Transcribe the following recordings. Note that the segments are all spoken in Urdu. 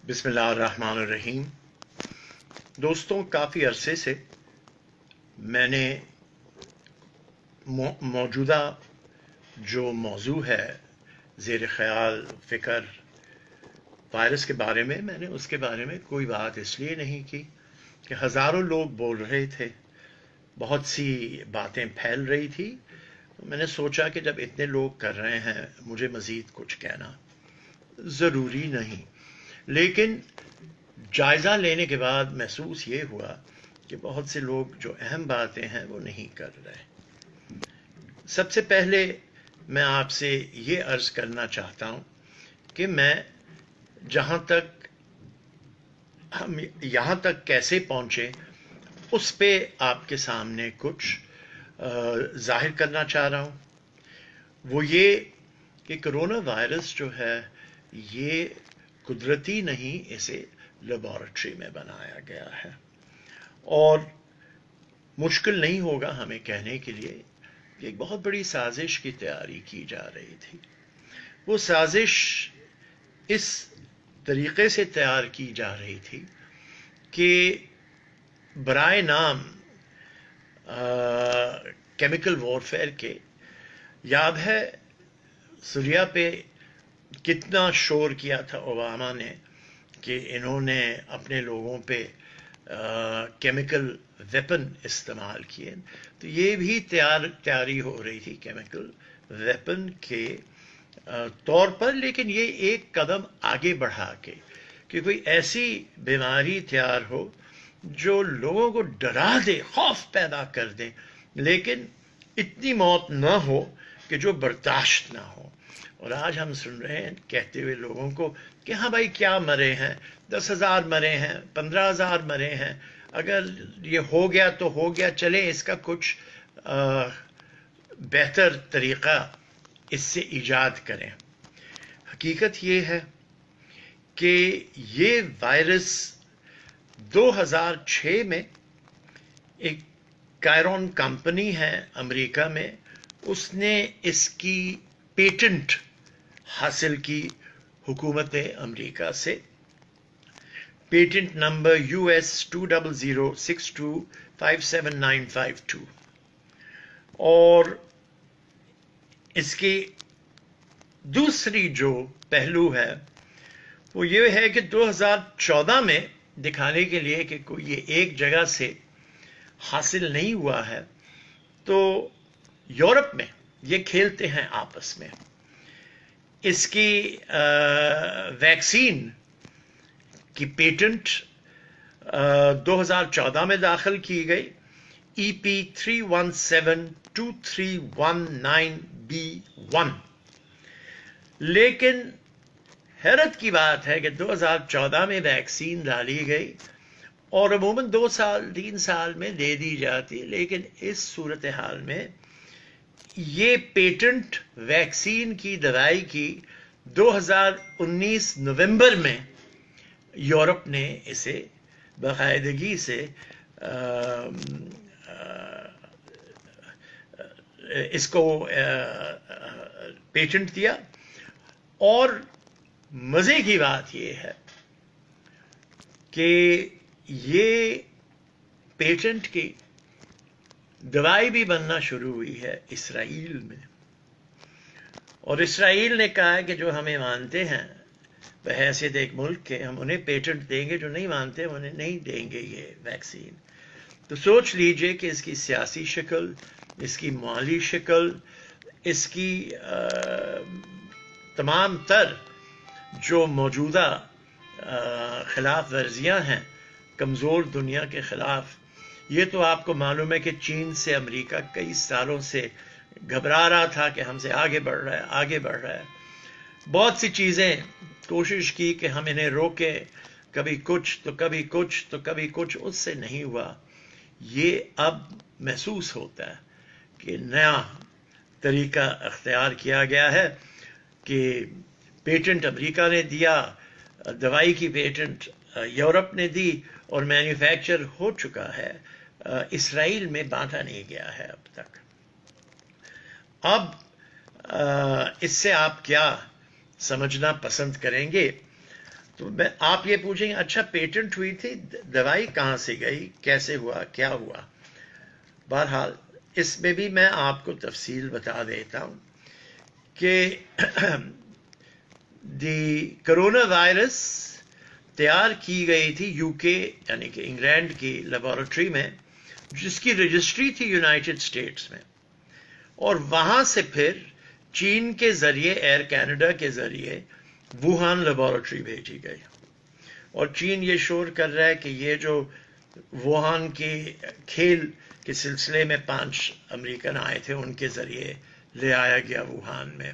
بسم اللہ الرحمن الرحیم۔ دوستوں، کافی عرصے سے میں نے موجودہ جو موضوع ہے زیر خیال فکر وائرس کے بارے میں نے اس کے بارے میں کوئی بات اس لیے نہیں کی کہ ہزاروں لوگ بول رہے تھے، بہت سی باتیں پھیل رہی تھی۔ میں نے سوچا کہ جب اتنے لوگ کر رہے ہیں مجھے مزید کچھ کہنا ضروری نہیں، لیکن جائزہ لینے کے بعد محسوس یہ ہوا کہ بہت سے لوگ جو اہم باتیں ہیں وہ نہیں کر رہے۔ سب سے پہلے میں آپ سے یہ عرض کرنا چاہتا ہوں کہ میں جہاں تک ہم یہاں تک کیسے پہنچے اس پہ آپ کے سامنے کچھ ظاہر کرنا چاہ رہا ہوں۔ وہ یہ کہ کرونا وائرس جو ہے یہ قدرتی نہیں، اسے لیبارٹری میں بنایا گیا ہے، اور مشکل نہیں ہوگا ہمیں کہنے کے لیے کہ ایک بہت بڑی سازش کی تیاری کی جا رہی تھی۔ وہ سازش اس طریقے سے تیار کی جا رہی تھی کہ برائے نام کیمیکل وارفیئر کے، یاد ہے سوریا پہ کتنا شور کیا تھا اوباما نے کہ انہوں نے اپنے لوگوں پہ کیمیکل ویپن استعمال کیے، تو یہ بھی تیاری ہو رہی تھی کیمیکل ویپن کے طور پر، لیکن یہ ایک قدم آگے بڑھا کے کہ کوئی ایسی بیماری تیار ہو جو لوگوں کو ڈرا دے، خوف پیدا کر دے، لیکن اتنی موت نہ ہو کہ جو برداشت نہ ہو۔ اور آج ہم سن رہے ہیں کہتے ہوئے لوگوں کو کہ ہاں بھائی کیا مرے ہیں، 10,000 مرے ہیں، 15,000 مرے ہیں، اگر یہ ہو گیا تو ہو گیا، چلے اس کا کچھ بہتر طریقہ اس سے ایجاد کریں۔ حقیقت یہ ہے کہ یہ وائرس 2006 میں ایک کائرون کمپنی ہے امریکہ میں، اس نے اس کی پیٹنٹ حاصل کی حکومت امریکہ سے، پیٹنٹ نمبر US 20062579552، اور اس کی دوسری جو پہلو ہے وہ یہ ہے کہ 2014 میں دکھانے کے لیے کہ کوئی یہ ایک جگہ سے حاصل نہیں ہوا ہے، تو یورپ میں یہ کھیلتے ہیں آپس میں۔ اس کی ویکسین کی پیٹنٹ 2014 میں داخل کی گئی، EP3172319B1، لیکن حیرت کی بات ہے کہ 2014 میں ویکسین ڈالی گئی اور عموماً 2-3 سال میں دے دی جاتی، لیکن اس صورتحال میں یہ پیٹنٹ ویکسین کی دوائی کی 2019 نومبر میں یورپ نے اسے باقاعدگی سے اس کو پیٹنٹ دیا۔ اور مزے کی بات یہ ہے کہ یہ پیٹنٹ کی دوائی بھی بننا شروع ہوئی ہے اسرائیل میں، اور اسرائیل نے کہا ہے کہ جو ہمیں مانتے ہیں بحیثیت ایک ملک کے، ہم انہیں پیٹنٹ دیں گے، جو نہیں مانتے انہیں نہیں دیں گے یہ ویکسین۔ تو سوچ لیجئے کہ اس کی سیاسی شکل، اس کی مالی شکل، اس کی تمام تر جو موجودہ خلاف ورزیاں ہیں کمزور دنیا کے خلاف، یہ تو آپ کو معلوم ہے کہ چین سے امریکہ کئی سالوں سے گھبرا رہا تھا کہ ہم سے آگے بڑھ رہا ہے، آگے بڑھ رہا ہے۔ بہت سی چیزیں کوشش کی کہ ہم انہیں روکیں، کبھی کچھ تو کبھی کچھ تو کبھی کچھ، اس سے نہیں ہوا۔ یہ اب محسوس ہوتا ہے کہ نیا طریقہ اختیار کیا گیا ہے کہ پیٹنٹ امریکہ نے دیا، دوائی کی پیٹنٹ یورپ نے دی، اور مینوفیکچر ہو چکا ہے، اسرائیل میں بانٹا نہیں گیا ہے اب تک۔ اب اس سے آپ کیا سمجھنا پسند کریں گے؟ تو آپ یہ پوچھیں گے اچھا پیٹنٹ ہوئی تھی دوائی کہاں سے گئی, کیسے ہوا, کیا ہوا. بہرحال اس میں بھی میں آپ کو تفصیل بتا دیتا ہوں کہ دی کرونا وائرس تیار کی گئی تھی یو کے یعنی کہ انگلینڈ کی لیبارٹری میں, جس کی رجسٹری تھی یونائٹڈ اسٹیٹس میں, اور وہاں سے پھر چین کے ذریعے ایئر کینیڈا کے ذریعے ووہان لیبارٹری بھیجی گئی. اور چین یہ شور کر رہا ہے کہ یہ جو ووہان کے کھیل کے سلسلے میں 5 امریکن آئے تھے ان کے ذریعے لے آیا گیا ووہان میں.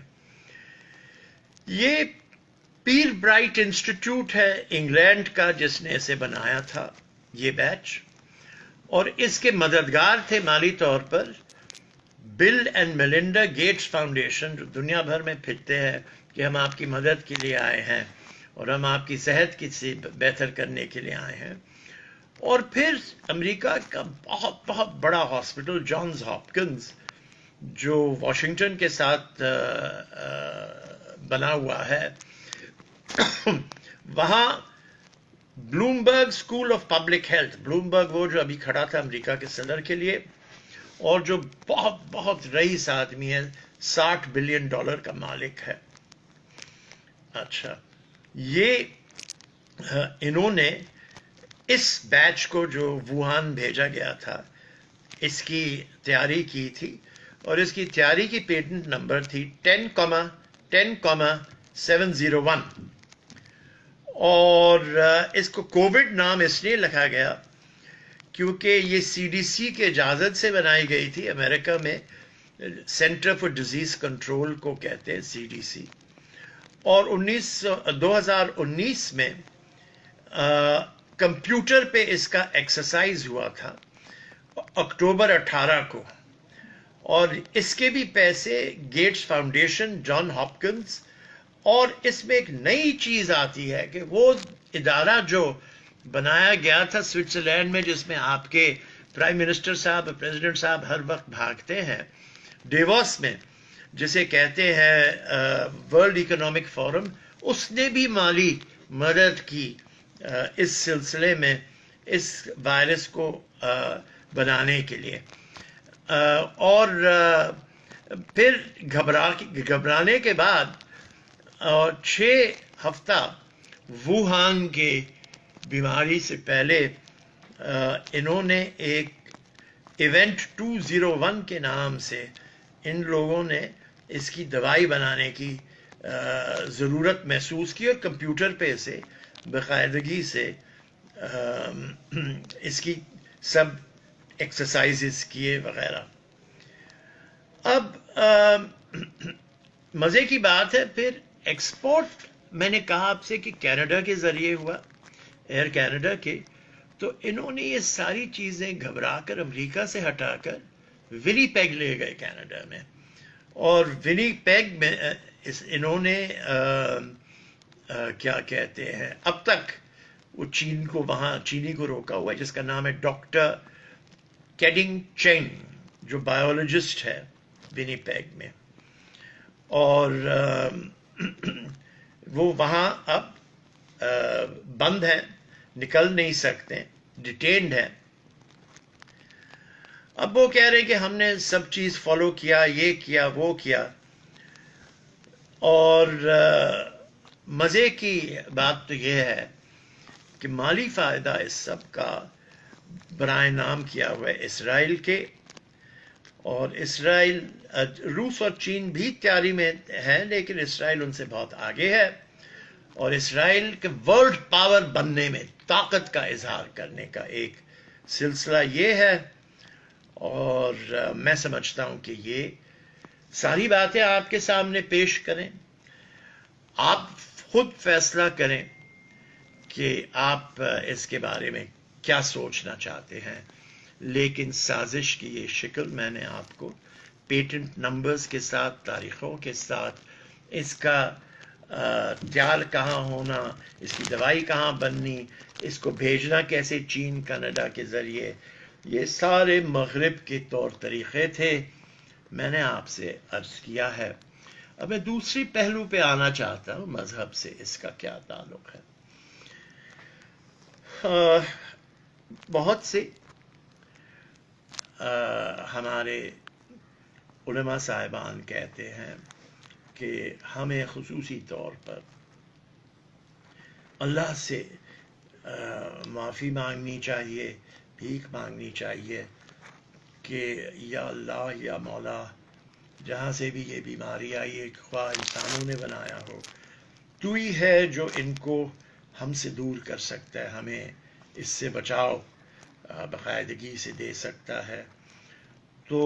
یہ پیر برائٹ انسٹیٹیوٹ ہے انگلینڈ کا جس نے اسے بنایا تھا یہ بیچ, اور اس کے مددگار تھے مالی طور پر بل اینڈ میلنڈا گیٹس فاؤنڈیشن, جو دنیا بھر میں پھرتے ہیں کہ ہم آپ کی مدد کے لیے آئے ہیں اور ہم آپ کی صحت کی بہتر کرنے کے لیے آئے ہیں. اور پھر امریکہ کا بہت بہت بڑا ہاسپٹل جانز ہاپکنز جو واشنگٹن کے ساتھ بنا ہوا ہے, وہاں Bloomberg school of public health, Bloomberg وہ جو ابھی کھڑا تھا امریکہ کے صدر کے لیے اور جو بہت بہت رئیس آدمی ہے, $60 بلین کا مالک ہے. اچھا یہ انہوں نے اس بیچ کو جو ووہان بھیجا گیا تھا اس کی تیاری کی تھی, اور اس کی تیاری کی پیٹنٹ نمبر تھی 10,701, اور اس کو کووڈ نام اس لیے رکھا گیا کیونکہ یہ سی ڈی سی کے اجازت سے بنائی گئی تھی. امریکہ میں سینٹر فار ڈیزیز کنٹرول کو کہتے ہیں سی ڈی سی, اور 2019 میں کمپیوٹر پہ اس کا ایکسرسائز ہوا تھا اکتوبر 18 کو, اور اس کے بھی پیسے گیٹس فاؤنڈیشن, جان ہاپکنز, اور اس میں ایک نئی چیز آتی ہے کہ وہ ادارہ جو بنایا گیا تھا سوئٹزرلینڈ میں جس میں آپ کے پرائم منسٹر صاحب, پریزیڈنٹ صاحب ہر وقت بھاگتے ہیں, ڈیووس میں جسے کہتے ہیں ورلڈ اکنامک فورم, اس نے بھی مالی مدد کی اس سلسلے میں اس وائرس کو بنانے کے لیے. اور پھر گھبرانے کے بعد 6 ہفتہ ووہان کے بیماری سے پہلے انہوں نے ایک ایونٹ 201 کے نام سے ان لوگوں نے اس کی دوائی بنانے کی ضرورت محسوس کی, اور کمپیوٹر پہ اسے باقاعدگی سے اس کی سب ایکسرسائزز کیے وغیرہ. اب مزے کی بات ہے, پھر ایکسپورٹ میں نے کہا آپ سے کہ کینیڈا کے ذریعے ہوا, ایئر کینیڈا کے, تو انہوں نے یہ ساری چیزیں گھبرا کر امریکہ سے ہٹا کر ونی پیگ لے گئے کینیڈا میں, اور ونی پیگ میں انہوں نے کیا کہتے ہیں اب تک وہ چینی کو روکا ہوا ہے جس کا نام ہے ڈاکٹر کیڈنگ چینگ, جو بایولوجسٹ ہے ونی پیگ میں, اور وہ وہاں اب بند ہیں, نکل نہیں سکتے, ڈیٹینڈ ہیں. اب وہ کہہ رہے کہ ہم نے سب چیز فالو کیا, یہ کیا وہ کیا, اور مزے کی بات تو یہ ہے کہ مالی فائدہ اس سب کا برائے نام کیا ہوا ہے اسرائیل کے, اور اسرائیل, روس اور چین بھی تیاری میں ہے لیکن اسرائیل ان سے بہت آگے ہے, اور اسرائیل کے ورلڈ پاور بننے میں طاقت کا اظہار کرنے کا ایک سلسلہ یہ ہے. اور میں سمجھتا ہوں کہ یہ ساری باتیں آپ کے سامنے پیش کریں, آپ خود فیصلہ کریں کہ آپ اس کے بارے میں کیا سوچنا چاہتے ہیں. لیکن سازش کی یہ شکل میں نے آپ کو پیٹنٹ نمبرز کے ساتھ, تاریخوں کے ساتھ, اس کا تیار کہاں ہونا, اس کی دوائی کہاں بننی, اس کو بھیجنا کیسے چین کینیڈا کے ذریعے, یہ سارے مغرب کے طور طریقے تھے, میں نے آپ سے عرض کیا ہے. اب میں دوسری پہلو پہ آنا چاہتا ہوں, مذہب سے اس کا کیا تعلق ہے. بہت سے ہمارے علماء صاحبان کہتے ہیں کہ ہمیں خصوصی طور پر اللہ سے معافی مانگنی چاہیے، بھیک مانگنی چاہیے کہ یا اللہ یا مولا، جہاں سے بھی یہ بیماری آئی ہے، خواہ انسانوں نے بنایا ہو، تو ہی ہے جو ان کو ہم سے دور کر سکتا ہے، ہمیں اس سے بچاؤ باقاعدگی سے دے سکتا ہے۔ تو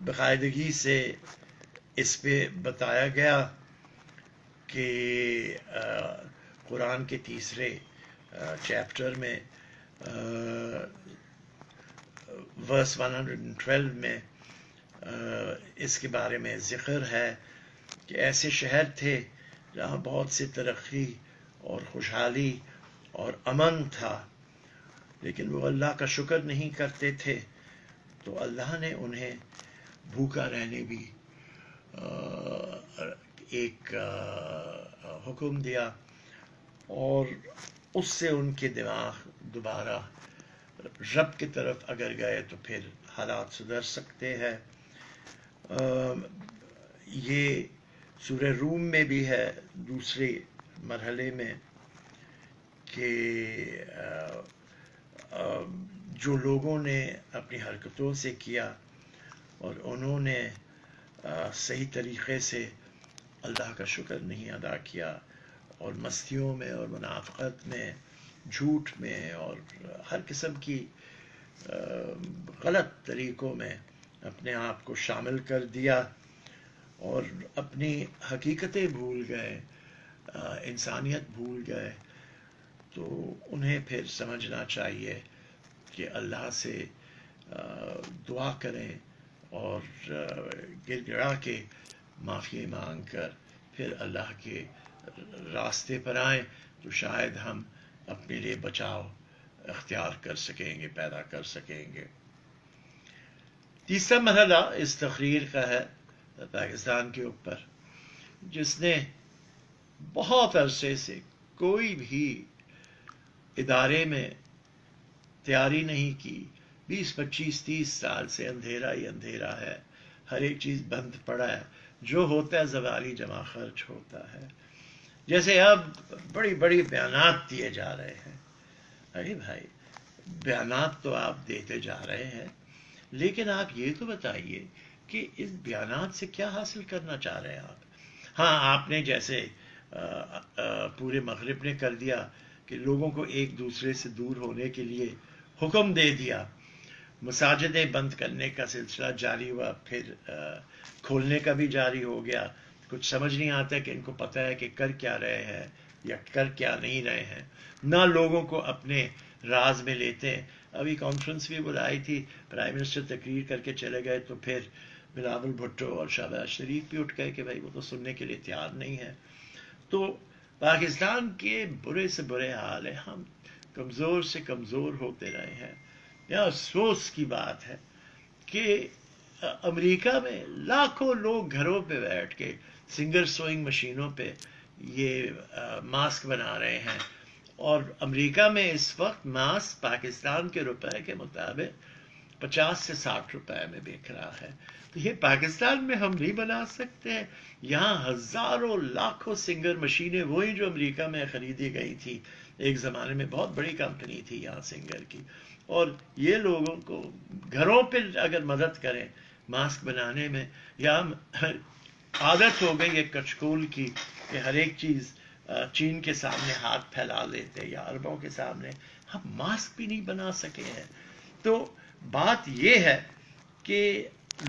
باقاعدگی سے اس پہ بتایا گیا کہ قرآن کے تیسرے چیپٹر میں ورس 112 میں اس کے بارے میں ذکر ہے کہ ایسے شہر تھے جہاں بہت سی ترقی اور خوشحالی اور امن تھا، لیکن وہ اللہ کا شکر نہیں کرتے تھے، تو اللہ نے انہیں بھوکا رہنے بھی ایک حکم دیا، اور اس سے ان کے دماغ دوبارہ رب کی طرف اگر گئے تو پھر حالات سدھر سکتے ہیں۔ یہ سورہ روم میں بھی ہے دوسرے مرحلے میں کہ جو لوگوں نے اپنی حرکتوں سے کیا اور انہوں نے صحیح طریقے سے اللہ کا شکر نہیں ادا کیا، اور مستیوں میں اور منافقت میں، جھوٹ میں اور ہر قسم کی غلط طریقوں میں اپنے آپ کو شامل کر دیا اور اپنی حقیقتیں بھول گئے، انسانیت بھول گئے، تو انہیں پھر سمجھنا چاہیے کہ اللہ سے دعا کریں اور گر گڑا کے معافی مانگ کر پھر اللہ کے راستے پر آئیں، تو شاید ہم اپنے لیے بچاؤ اختیار کر سکیں گے، پیدا کر سکیں گے۔ تیسرا مرحلہ اس تقریر کا ہے پاکستان کے اوپر، جس نے بہت عرصے سے کوئی بھی ادارے میں تیاری نہیں کی، 20-25-30 سال سے اندھیرا ہی اندھیرا ہے، ہر ایک چیز بند پڑا ہے، جو ہوتا ہے زوالی جمع خرچ ہوتا ہے۔ جیسے اب بڑی بڑی بیانات دیے جا رہے ہیں، ارے بھائی بیانات تو آپ دیتے جا رہے ہیں، لیکن آپ یہ تو بتائیے کہ اس بیانات سے کیا حاصل کرنا چاہ رہے ہیں آپ؟ ہاں، آپ نے جیسے پورے مغرب نے کر دیا کہ لوگوں کو ایک دوسرے سے دور ہونے کے لیے حکم دے دیا، مساجدیں بند کرنے کا سلسلہ جاری ہوا، پھر کھولنے کا بھی جاری ہو گیا۔ کچھ سمجھ نہیں آتا کہ ان کو پتہ ہے کہ کر کیا رہے ہیں یا کر کیا نہیں رہے ہیں، نہ لوگوں کو اپنے راز میں لیتے ہیں۔ ابھی کانفرنس بھی بلائی تھی، پرائم منسٹر تقریر کر کے چلے گئے، تو پھر بلاول بھٹو اور شہباز شریف بھی اٹھ گئے کہ بھائی وہ تو سننے کے لیے تیار نہیں ہے۔ تو پاکستان کے برے سے برے حال ہے، ہم کمزور سے کمزور ہوتے رہے ہیں۔ یہ افسوس کی بات ہے کہ امریکہ میں لاکھوں لوگ گھروں پہ بیٹھ کے سنگر سوئنگ مشینوں پہ یہ ماسک بنا رہے ہیں، اور امریکہ میں اس وقت ماسک پاکستان کے روپے کے مطابق 50 سے 60 روپے میں بک رہا ہے۔ تو یہ پاکستان میں ہم نہیں بنا سکتے ہیں؟ یہاں ہزاروں لاکھوں سنگر مشینیں، وہی جو امریکہ میں خریدی گئی تھی، ایک زمانے میں بہت بڑی کمپنی تھی یہاں سنگر کی، اور یہ لوگوں کو گھروں پہ اگر مدد کریں ماسک بنانے میں، یا عادت ہو گئی ہے کچکول کی کہ ہر ایک چیز چین کے سامنے ہاتھ پھیلا لیتے یا عربوں کے سامنے، ہم ماسک بھی نہیں بنا سکے ہیں۔ تو بات یہ ہے کہ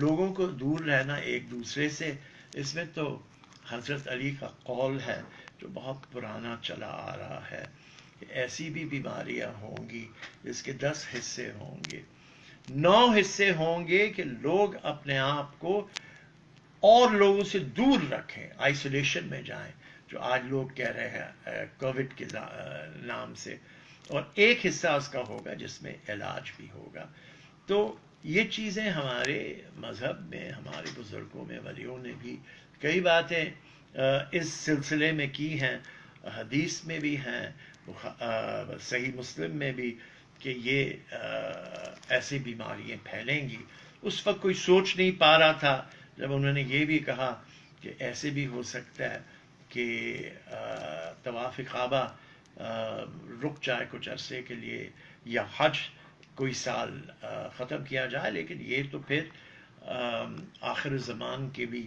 لوگوں کو دور رہنا ایک دوسرے سے، اس میں تو حضرت علی کا قول ہے جو بہت پرانا چلا آ رہا ہے کہ ایسی بھی بیماریاں ہوں گی جس کے 10 حصے ہوں گے، 9 حصے ہوں گے کہ لوگ اپنے آپ کو اور لوگوں سے دور رکھیں، آئسولیشن میں جائیں، جو آج لوگ کہہ رہے ہیں کووڈ کے نام سے، اور ایک حصہ اس کا ہوگا جس میں علاج بھی ہوگا۔ تو یہ چیزیں ہمارے مذہب میں، ہمارے بزرگوں میں، ولیوں نے بھی کئی باتیں اس سلسلے میں کی ہیں۔ حدیث میں بھی ہیں، صحیح مسلم میں بھی، کہ یہ ایسی بیماریاں پھیلیں گی. اس وقت کوئی سوچ نہیں پا رہا تھا جب انہوں نے یہ بھی کہا کہ ایسے بھی ہو سکتا ہے کہ طواف کعبہ رک جائے کچھ عرصے کے لیے، یا حج کوئی سال ختم کیا جائے. لیکن یہ تو پھر آخر زمان کے بھی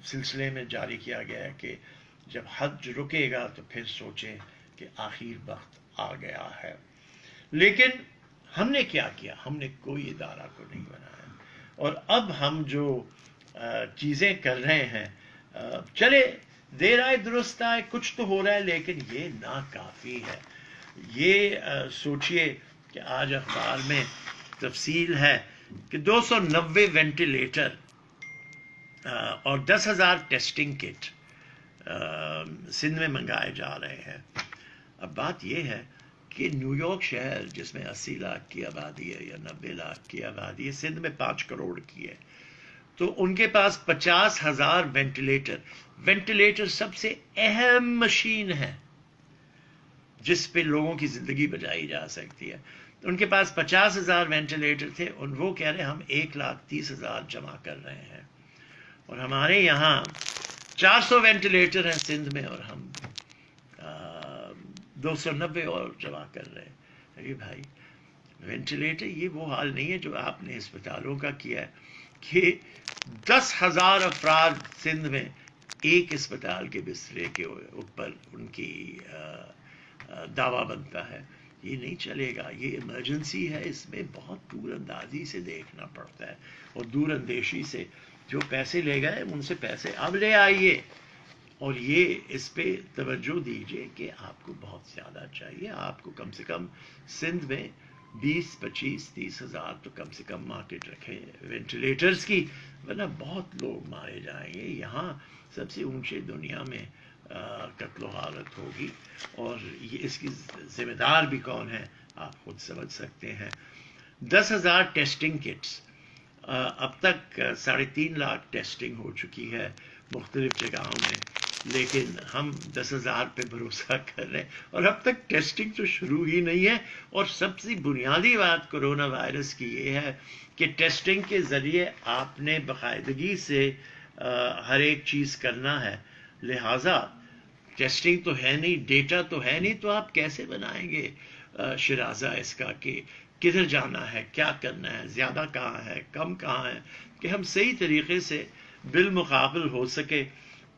سلسلے میں جاری کیا گیا ہے کہ جب حج رکے گا تو پھر سوچیں کہ آخر وقت آ گیا ہے. لیکن ہم نے کیا کیا؟ ہم نے کوئی ادارہ کو نہیں بنایا، اور اب ہم جو چیزیں کر رہے ہیں، چلے دیر آئے درست آئے، کچھ تو ہو رہا ہے، لیکن یہ ناکافی ہے. یہ سوچئے کہ آج اخبار میں تفصیل ہے کہ 290 وینٹیلیٹر اور 10,000 ٹیسٹنگ کٹ سندھ میں منگائے جا رہے ہیں. اب بات یہ ہے کہ نیو یارک شہر جس میں 80 لاکھ کی آبادی ہے یا 90 لاکھ کی آبادی ہے، سندھ میں 5 کروڑ کی ہے، تو ان کے پاس 50,000 وینٹیلیٹر سب سے اہم مشین ہے جس پہ لوگوں کی زندگی بچائی جا سکتی ہے. ان کے پاس 50,000 وینٹیلیٹر تھے، اور وہ کہہ رہے ہم 1,30,000 جمع کر رہے ہیں. اور ہمارے یہاں 400 وینٹیلیٹر ہیں سندھ میں، اور ہم 290 اور جمع کر رہے ہیں. ارے بھائی، وینٹیلیٹر یہ وہ حال نہیں ہے جو آپ نے اسپتالوں کا کیا ہے کہ 10,000 افراد سندھ میں ایک اسپتال کے بسترے کے اوپر ان کی دعویٰ بنتا ہے. یہ نہیں چلے گا، یہ ایمرجنسی ہے. اس میں بہت دور اندازی سے دیکھنا پڑتا ہے، اور دور اندیشی سے. جو پیسے لے گئے ان سے پیسے اب لے آئیے، اور یہ اس پہ توجہ دیجئے کہ آپ کو بہت زیادہ چاہیے. آپ کو کم سے کم سندھ میں 20, 25, 30,000 تو کم سے کم مارکیٹ رکھے وینٹیلیٹرز کی، ورنہ بہت لوگ مارے جائیں گے. یہاں سب سے اونچے دنیا میں قتل و غارت ہوگی، اور یہ اس کی ذمہ دار بھی کون ہے آپ خود سمجھ سکتے ہیں. 10,000 ٹیسٹنگ کٹس، اب تک 3.5 لاکھ ٹیسٹنگ ہو چکی ہے مختلف جگہوں میں، لیکن ہم 10,000 پہ بھروسہ کر رہے ہیں، اور اب تک ٹیسٹنگ تو شروع ہی نہیں ہے. اور سب سے بنیادی بات کرونا وائرس کی یہ ہے کہ ٹیسٹنگ کے ذریعے آپ نے باقاعدگی سے ہر ایک چیز کرنا ہے. لہٰذا ٹیسٹنگ تو ہے نہیں، ڈیٹا تو ہے نہیں، تو آپ کیسے بنائیں گے شرازہ اس کا کہ کدھر جانا ہے، کیا کرنا ہے، زیادہ کہاں ہے، کم کہاں ہے، کہ ہم صحیح طریقے سے بالمقابل ہو سکے.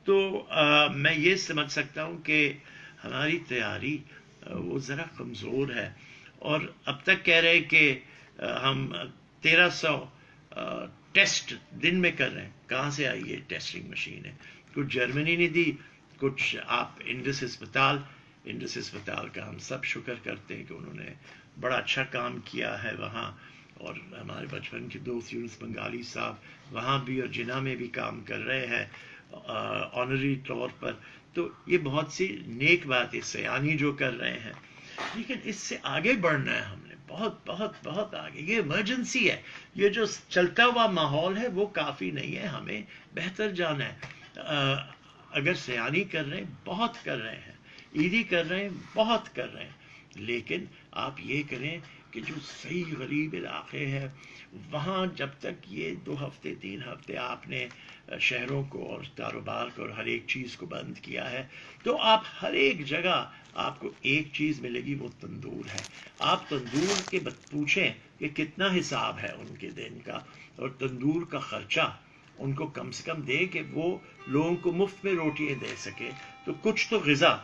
تو میں یہ سمجھ سکتا ہوں کہ ہماری تیاری وہ ذرا کمزور ہے. اور اب تک کہہ رہے کہ ہم 1,300 ٹیسٹ دن میں کر رہے ہیں. کہاں سے آئی یہ ٹیسٹنگ مشین ہے؟ کچھ جرمنی نے دی، کچھ آپ انڈس اسپتال کا ہم سب شکر کرتے ہیں کہ انہوں نے بڑا اچھا کام کیا ہے وہاں. اور ہمارے بچپن کے دوست یونس بنگالی صاحب وہاں بھی اور جناح میں بھی کام کر رہے ہیں آنری طور پر. تو یہ بہت سی نیک بات ہے سیانی جو کر رہے ہیں، لیکن اس سے آگے بڑھنا ہے ہم نے، بہت بہت بہت آگے. یہ ایمرجنسی ہے، یہ جو چلتا ہوا ماحول ہے وہ کافی نہیں ہے، ہمیں بہتر جانا ہے. اگر سیانی کر رہے ہیں، بہت کر رہے ہیں، عیدی کر رہے ہیں، بہت کر رہے ہیں، لیکن آپ یہ کریں کہ جو صحیح غریب علاقے ہیں وہاں جب تک یہ 2 ہفتے 3 ہفتے آپ نے شہروں کو اور کاروبار کو اور ہر ایک چیز کو بند کیا ہے، تو آپ ہر ایک جگہ آپ کو ایک چیز ملے گی، وہ تندور ہے. آپ تندور کے پوچھیں کہ کتنا حساب ہے ان کے دن کا، اور تندور کا خرچہ ان کو کم سے کم دے کہ وہ لوگوں کو مفت میں روٹیاں دے سکے، تو کچھ تو غذا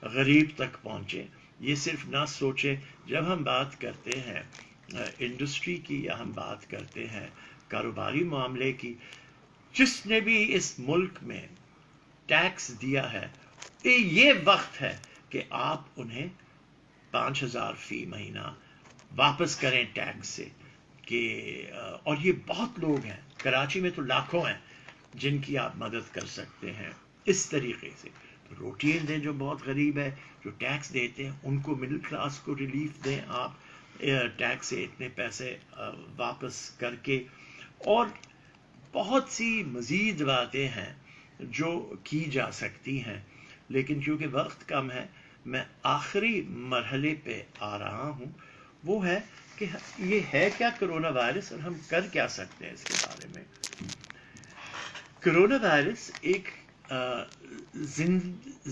غریب تک پہنچے. یہ صرف نہ سوچیں. جب ہم بات کرتے ہیں انڈسٹری کی، یا ہم بات کرتے ہیں کاروباری معاملے کی، جس نے بھی اس ملک میں ٹیکس دیا ہے، یہ وقت ہے کہ آپ انہیں 5,000 فی مہینہ واپس کریں ٹیکس سے. کہ اور یہ بہت لوگ ہیں، کراچی میں تو لاکھوں ہیں جن کی آپ مدد کر سکتے ہیں اس طریقے سے. روٹیاں دیں جو بہت غریب ہے، جو ٹیکس دیتے ہیں ان کو، مڈل کلاس کو ریلیف دیں آپ ٹیکس سے اتنے پیسے واپس کر کے. اور بہت سی مزید باتیں ہیں جو کی جا سکتی ہیں. لیکن چونکہ وقت کم ہے میں آخری مرحلے پہ آ رہا ہوں، وہ ہے کہ یہ ہے کیا کرونا وائرس اور ہم کر کیا سکتے ہیں اس کے بارے میں۔ کرونا وائرس ایک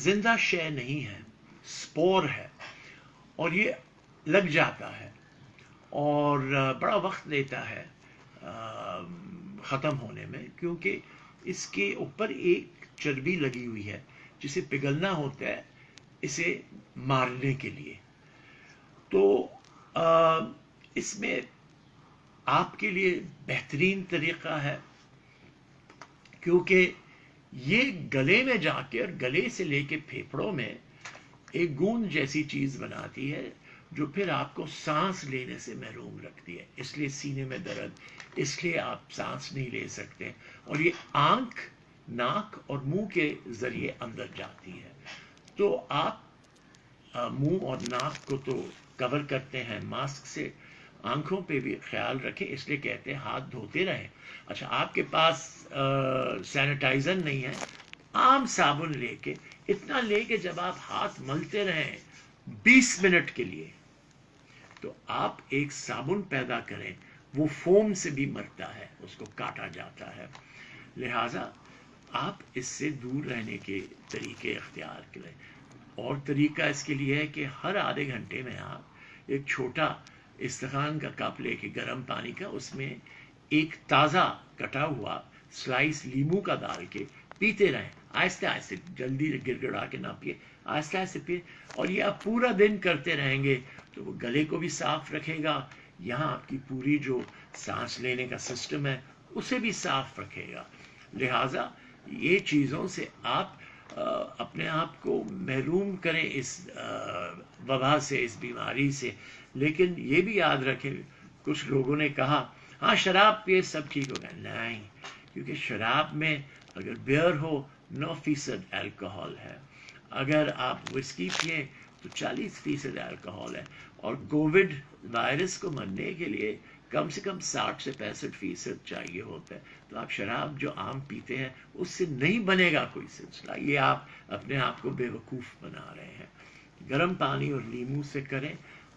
زندہ شے نہیں ہے، سپور ہے، اور یہ لگ جاتا ہے اور بڑا وقت لیتا ہے ختم ہونے میں، کیونکہ اس کے اوپر ایک چربی لگی ہوئی ہے جسے پگھلنا ہوتا ہے اسے مارنے کے لیے۔ تو اس میں آپ کے لیے بہترین طریقہ ہے، کیونکہ یہ گلے میں جا کے اور گلے سے لے کے پھیپھڑوں میں ایک گوند جیسی چیز بناتی ہے جو پھر آپ کو سانس لینے سے محروم رکھتی ہے، اس لیے سینے میں درد، اس لیے آپ سانس نہیں لے سکتے، اور یہ آنکھ، ناک اور منہ کے ذریعے اندر جاتی ہے۔ تو آپ منہ اور ناک کو تو کور کرتے ہیں ماسک سے، آنکھوں پہ بھی خیال رکھیں، اس لیے کہتے ہیں ہاتھ دھوتے رہیں۔ اچھا آپ کے پاس سینیٹائزر نہیں ہے، عام صابن لے کے، اتنا لے کے جب آپ ہاتھ ملتے رہیں 20 منٹ کے لیے، تو آپ ایک صابن پیدا کریں، وہ فوم سے بھی مرتا ہے، اس کو کاٹا جاتا ہے۔ لہذا آپ اس سے دور رہنے کے طریقے اختیار کریں۔ اور طریقہ اس کے لیے ہے کہ ہر آدھے گھنٹے میں آپ ایک چھوٹا استخان کا کپ لے کے گرم پانی کا، اس میں ایک تازہ کٹا ہوا سلائس لیمو کا ڈال کے پیتے رہیں، آہستہ آہستہ، جلدی گڑ گڑا کے نہ پیے، آہستہ آہستہ پیے، اور یہ آپ پورا دن کرتے رہیں گے تو وہ گلے کو بھی صاف رکھے گا، یہاں آپ کی پوری جو سانس لینے کا سسٹم ہے اسے بھی صاف رکھے گا۔ لہٰذا یہ چیزوں سے آپ اپنے آپ کو محروم کریں اس وبا سے، اس بیماری سے۔ لیکن یہ بھی یاد رکھیں، کچھ لوگوں نے کہا ہاں شراب پیے سب ٹھیک ہوگا، نہیں، کیونکہ شراب میں اگر بیئر ہو 9% الکوہول ہے، اگر آپ وسکی پئیں تو 40% الکوہول ہے، اور کووڈ وائرس کو مرنے کے لیے کم سے کم 60 سے 65% چاہیے ہوتا ہے۔ تو آپ شراب جو عام پیتے ہیں اس سے نہیں بنے گا کوئی سلسلہ، یہ آپ اپنے آپ کو بے وقوف بنا رہے ہیں۔ گرم پانی اور لیمو سے کریں،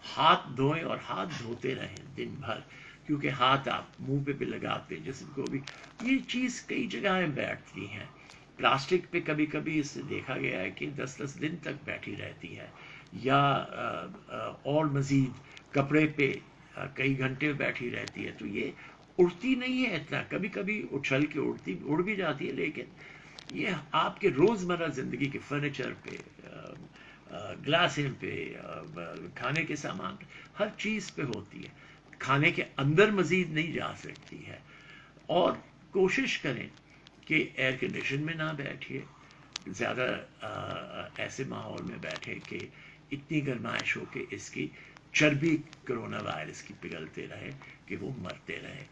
ہاتھ دھوئیں اور ہاتھ دھوتے رہیں دن بھر، کیونکہ ہاتھ آپ منہ پہ بھی لگاتے ہیں، جسم کو بھی یہ چیز کئی جگہیں بیٹھتی ہیں۔ پلاسٹک پہ کبھی کبھی اس سے دیکھا گیا ہے کہ 10 دن تک بیٹھی رہتی ہے، یا اور مزید کپڑے پہ کئی گھنٹے بیٹھی رہتی ہے، تو یہ اڑتی نہیں ہے اتنا، کبھی کبھی اچھل کے اڑ بھی جاتی ہے، لیکن یہ آپ کے روزمرہ زندگی کے فرنیچر پہ، گلاسیں پہ، کھانے کے سامان پہ، ہر چیز پہ ہوتی ہے، کھانے کے اندر مزید نہیں جا سکتی ہے۔ اور کوشش کریں کہ ایئر کنڈیشن میں نہ بیٹھیے، زیادہ ایسے ماحول میں بیٹھے کہ اتنی گرمائش ہو کہ اس کی چربی کرونا وائرس کی پگھلتے رہے کہ وہ مرتے رہے۔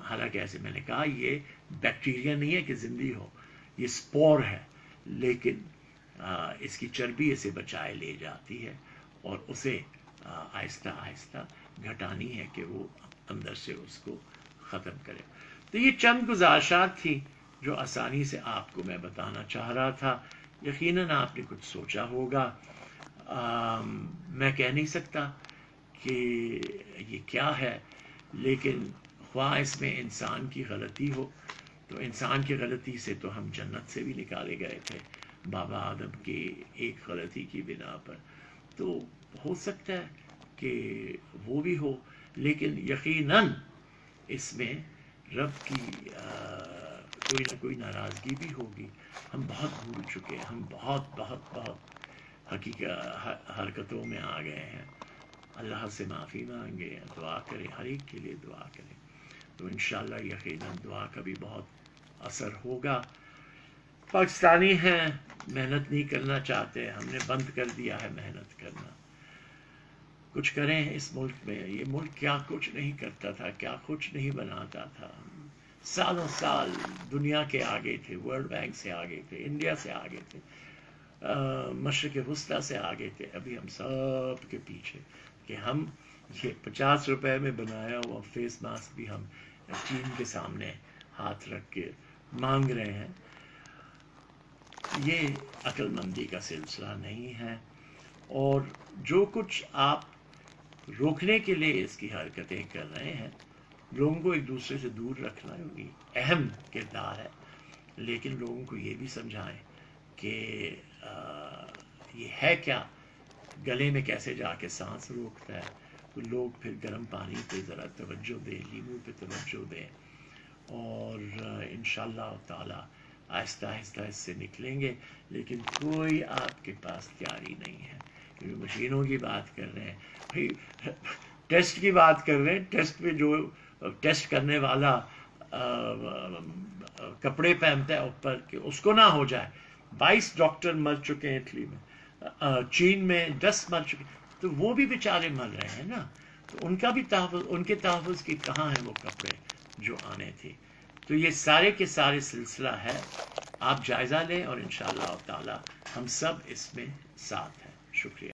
حالانکہ ایسے میں نے کہا یہ بیکٹیریا نہیں ہے کہ زندگی ہو، یہ سپور ہے، لیکن اس کی چربی اسے بچائے لے جاتی ہے، اور اسے آہستہ آہستہ گھٹانی ہے کہ وہ اندر سے اس کو ختم کرے۔ تو یہ چند گزارشات تھی جو آسانی سے آپ کو میں بتانا چاہ رہا تھا۔ یقیناً آپ نے کچھ سوچا ہوگا، میں کہہ نہیں سکتا کہ یہ کیا ہے، لیکن خواہ اس میں انسان کی غلطی ہو، تو انسان کی غلطی سے تو ہم جنت سے بھی نکالے گئے تھے بابا آدم کی ایک غلطی کی بنا پر، تو ہو سکتا ہے کہ وہ بھی ہو، لیکن یقیناً اس میں رب کی کوئی نہ کوئی ناراضگی بھی ہوگی۔ ہم بہت بھول چکے ہیں، ہم بہت بہت بہت حرکتوں میں آ گئے ہیں۔ اللہ سے معافی مانگے، دعا کریں، ہر ایک کے لیے دعا کریں، تو انشاءاللہ یقیناً دعا کا بھی بہت اثر ہوگا۔ پاکستانی ہیں، محنت نہیں کرنا چاہتے، ہم نے بند کر دیا ہے محنت کرنا۔ کچھ کریں اس ملک میں، یہ ملک کیا کچھ نہیں کرتا تھا، کیا کچھ نہیں بناتا تھا، سالوں سال دنیا کے آگے تھے، ورلڈ بینک سے آگے تھے، انڈیا سے آگے تھے، مشرق وسطیٰ سے آگے تھے، ابھی ہم سب کے پیچھے، کہ ہم یہ 50 روپے میں بنایا ہوا فیس ماسک بھی ہم چین کے سامنے ہاتھ رکھ کے مانگ رہے ہیں۔ یہ عقل مندی کا سلسلہ نہیں ہے، اور جو کچھ آپ روکنے کے لیے اس کی حرکتیں کر رہے ہیں، لوگوں کو ایک دوسرے سے دور رکھنا بھی اہم کردار ہے، لیکن لوگوں کو یہ بھی سمجھائیں کہ یہ ہے کیا، گلے میں کیسے جا کے سانس روکتا ہے، تو لوگ پھر گرم پانی پہ ذرا توجہ دیں، لیمو پہ توجہ دیں، اور انشاءاللہ تعالی آہستہ آہستہ اس سے نکلیں گے. لیکن کوئی آپ کے پاس تیاری نہیں ہے، کیونکہ مشینوں کی بات کر رہے ہیں بھائی، ٹیسٹ کی بات کر رہے ہیں، ٹیسٹ پہ جو ٹیسٹ کرنے والا کپڑے پہنتا ہے اوپر کہ اس کو نہ ہو جائے. 22 ڈاکٹر مر چکے ہیں اٹلی میں، چین میں 10 مر چکے، تو وہ بھی بیچارے مر رہے ہیں نا، تو ان کا بھی تحفظ، ان کے تحفظ کی کہاں ہیں وہ کپڑے جو آنے تھے. تو یہ سارے کے سارے سلسلہ ہے، آپ جائزہ لیں، اور انشاءاللہ تعالی ہم سب اس میں ساتھ ہیں. شکریہ.